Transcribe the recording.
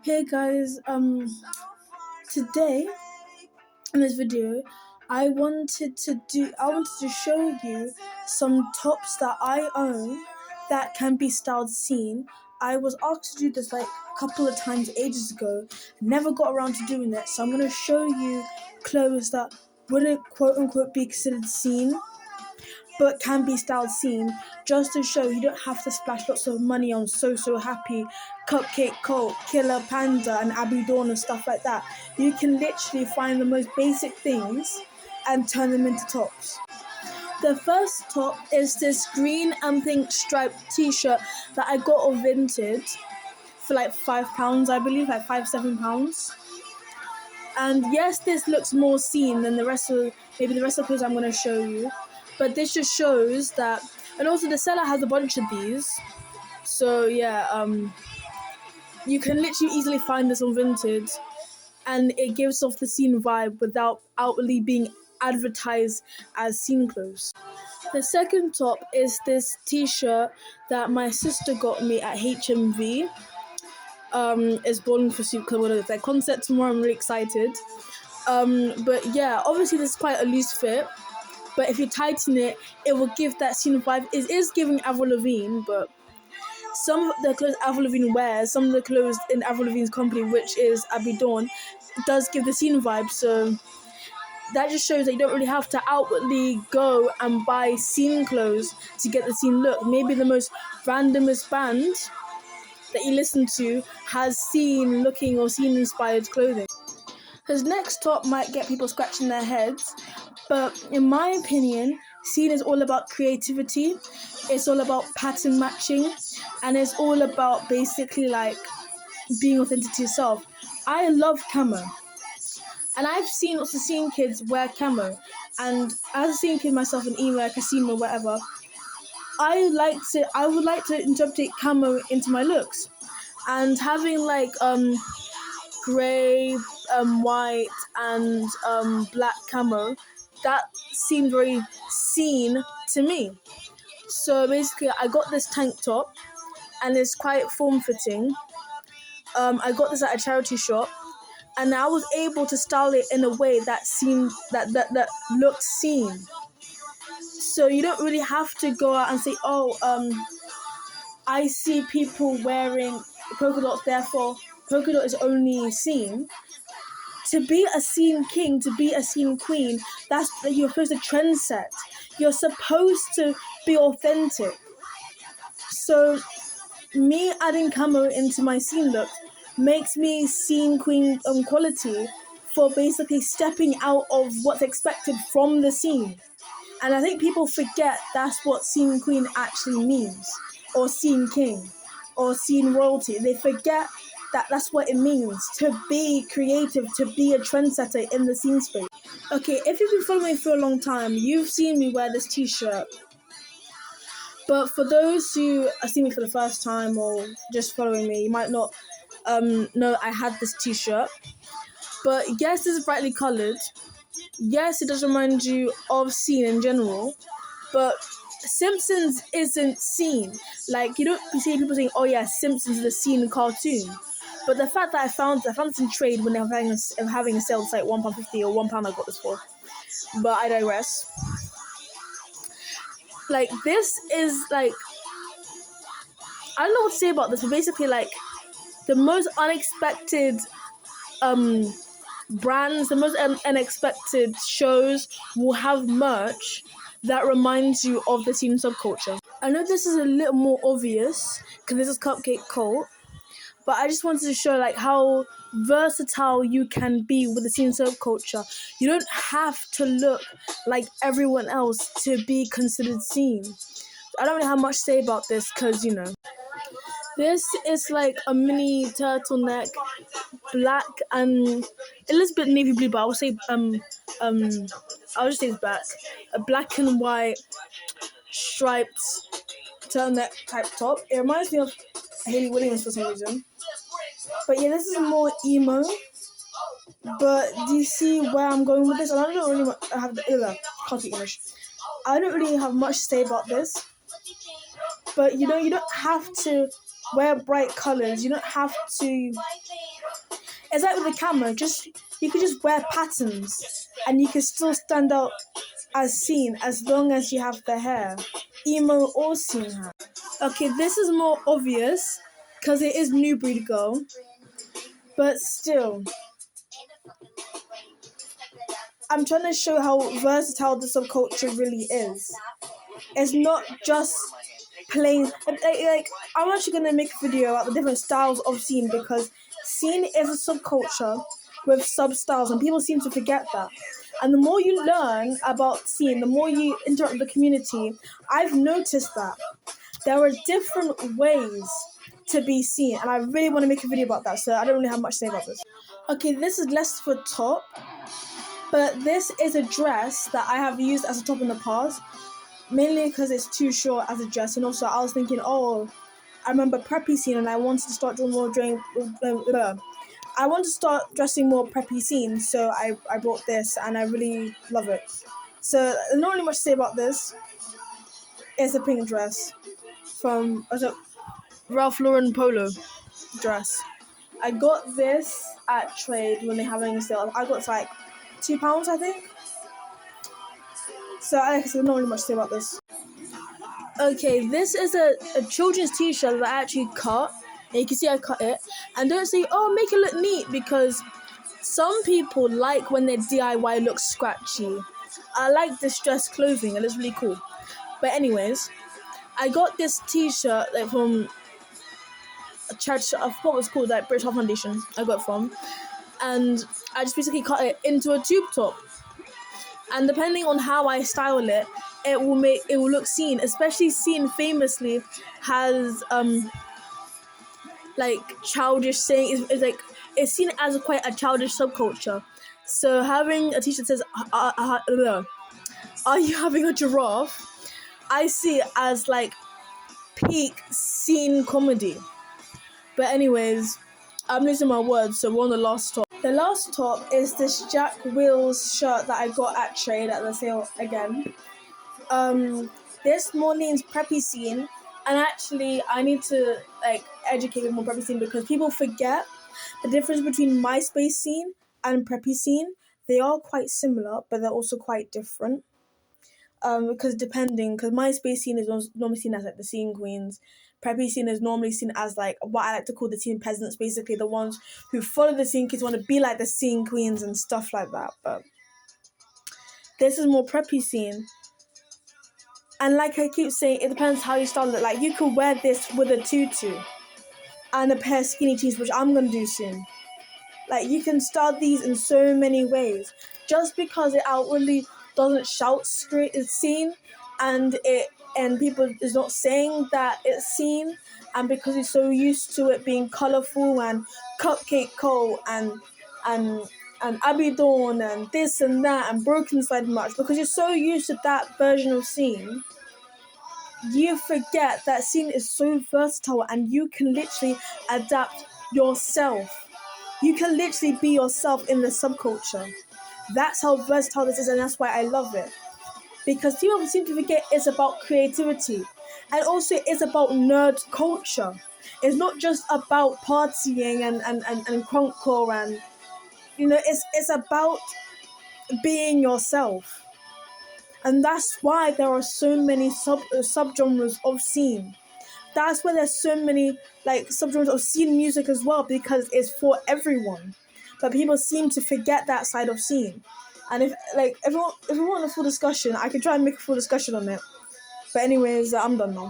Hey guys, today in this video, I wanted to show you some tops that I own that can be styled seen. I was asked to do this like a couple of times ages ago, never got around to doing it, so I'm gonna show you clothes that wouldn't quote unquote be considered seen but can be styled seen, just to show you don't have to splash lots of money on So Happy, Cupcake Colt, Killer Panda and Abby Dawn and stuff like that. You can literally find the most basic things and turn them into tops. The first top is this green and pink striped t-shirt that I got off Vinted for like £5, I believe, like £5-7. And yes, this looks more seen than the rest of the clothes I'm going to show you. But this just shows that, and also the seller has a bunch of these. So yeah, you can literally easily find this on Vinted, and it gives off the scene vibe without outwardly being advertised as scene clothes. The second top is this t-shirt that my sister got me at HMV. It's Bowling for Soup because it's their concert tomorrow. I'm really excited. But yeah, obviously this is quite a loose fit. But if you tighten it, it will give that scene vibe. It is giving Avril Lavigne, but some of the clothes Avril Lavigne wears, some of the clothes in Avril Lavigne's company, which is Abby Dawn, does give the scene vibe. So that just shows that you don't really have to outwardly go and buy scene clothes to get the scene look. Maybe the most randomest band that you listen to has scene looking or scene inspired clothing. His next top might get people scratching their heads, but in my opinion, scene is all about creativity. It's all about pattern matching, and it's all about basically like being authentic to yourself. I love camo, and I've seen lots of scene kids wear camo, and as a scene kid myself in emo, like a scene or whatever, I would like to interpret camo into my looks, and having like grey, white and black camo, that seemed very seen to me. So basically I got this tank top and it's quite form-fitting. I got this at a charity shop and I was able to style it in a way that looked seen. So you don't really have to go out and say, I see people wearing polka dots, therefore polka dot is only seen. To be a scene king, to be a scene queen, you're supposed to trend set. You're supposed to be authentic. So me adding camo into my scene look makes me scene queen quality for basically stepping out of what's expected from the scene. And I think people forget that's what scene queen actually means, or scene king, or scene royalty. They forget that that's what it means to be creative, to be a trendsetter in the scene space. Okay, if you've been following me for a long time, you've seen me wear this t-shirt. But for those who are seeing me for the first time or just following me, you might not know I had this t-shirt. But yes, this is brightly coloured. Yes, it does remind you of scene in general, but Simpsons isn't scene. Like, you don't see people saying, oh yeah, Simpsons is a scene cartoon. But the fact that I found it in trade when they were having a sale, it's like £1.50 or £1 I got this for. But I digress. Like, this is like, I don't know what to say about this, but basically like the most unexpected brands, the most unexpected shows will have merch that reminds you of the scene subculture. I know this is a little more obvious because this is Cupcake Colt, but I just wanted to show like how versatile you can be with the scene subculture. You don't have to look like everyone else to be considered scene. I don't really have much to say about this because, you know. This is like a mini turtleneck, black and a little bit navy blue, but I'll say I'll just say it's black. A black and white striped turtleneck type top. It reminds me of Hayley Williams for some reason. But yeah, this is more emo. But do you see where I'm going with this? And I don't really have can't speak English. I don't really have much to say about this. But you know, you don't have to wear bright colours. You don't have to It's like with the camera, you could just wear patterns and you can still stand out as scene as long as you have the hair. Emo or scene hair. Okay, this is more obvious because it is New Breed Girl. But still, I'm trying to show how versatile the subculture really is. It's not just plain. Like I'm actually gonna make a video about the different styles of scene because scene is a subculture with sub styles, and people seem to forget that. And the more you learn about scene, the more you interact with the community. I've noticed that there are different ways to be seen, and I really want to make a video about that. So I don't really have much to say about this. Okay, this is less for top, but this is a dress that I have used as a top in the past, mainly because it's too short as a dress, and also I was thinking, I remember preppy scene, and I wanted to start doing more I want to start dressing more preppy scenes, so I bought this, and I really love it. So there's not really much to say about this. It's a pink dress from Ralph Lauren polo dress. I got this at Trade when they have it in sale. I got like £2, I think. So like I said, not really much to say about this. Okay, this is a children's t-shirt that I actually cut. And you can see I cut it. And don't say, make it look neat, because some people like when their DIY looks scratchy. I like distressed clothing and it's really cool. But anyways, I got this t-shirt from a church, I forgot what it's called, like British Heart Foundation, I got it from. And I just basically cut it into a tube top. And depending on how I style it, it will look seen. Especially Scene famously has like childish saying is like it's seen as quite a childish subculture. So having a t-shirt that says "Are you having a giraffe?" I see it as like peak scene comedy. But anyways, I'm losing my words, so we're on the last top. The last top is this Jack Wills shirt that I got at Trade at the sale again. This more leans preppy scene, and actually I need to educate with more preppy scene because people forget the difference between MySpace scene and preppy scene. They are quite similar, but they're also quite different. Because MySpace scene is normally seen as like the scene queens. Preppy scene is normally seen as like what I like to call the scene peasants, basically the ones who follow the scene kids, want to be like the scene queens and stuff like that. But this is more preppy scene. And like I keep saying, it depends how you style it. Like you could wear this with a tutu and a pair of skinny jeans, which I'm gonna do soon. Like you can style these in so many ways. Just because it outwardly doesn't shout straight it's seen, and people is not saying that it's seen, and because you're so used to it being colourful and Cupcake Cole and Abby Dawn and this and that and Broken Side March, because you're so used to that version of scene, you forget that scene is so versatile and you can literally adapt yourself. You can literally be yourself in the subculture. That's how versatile this is, and that's why I love it. Because people seem to forget it's about creativity. And also it's about nerd culture. It's not just about partying and crunkcore and it's about being yourself. And that's why there are so many subgenres of scene. That's why there's so many subgenres of scene music as well, because it's for everyone. But people seem to forget that side of scene. And if we want a full discussion, I could try and make a full discussion on it. But anyways, I'm done now.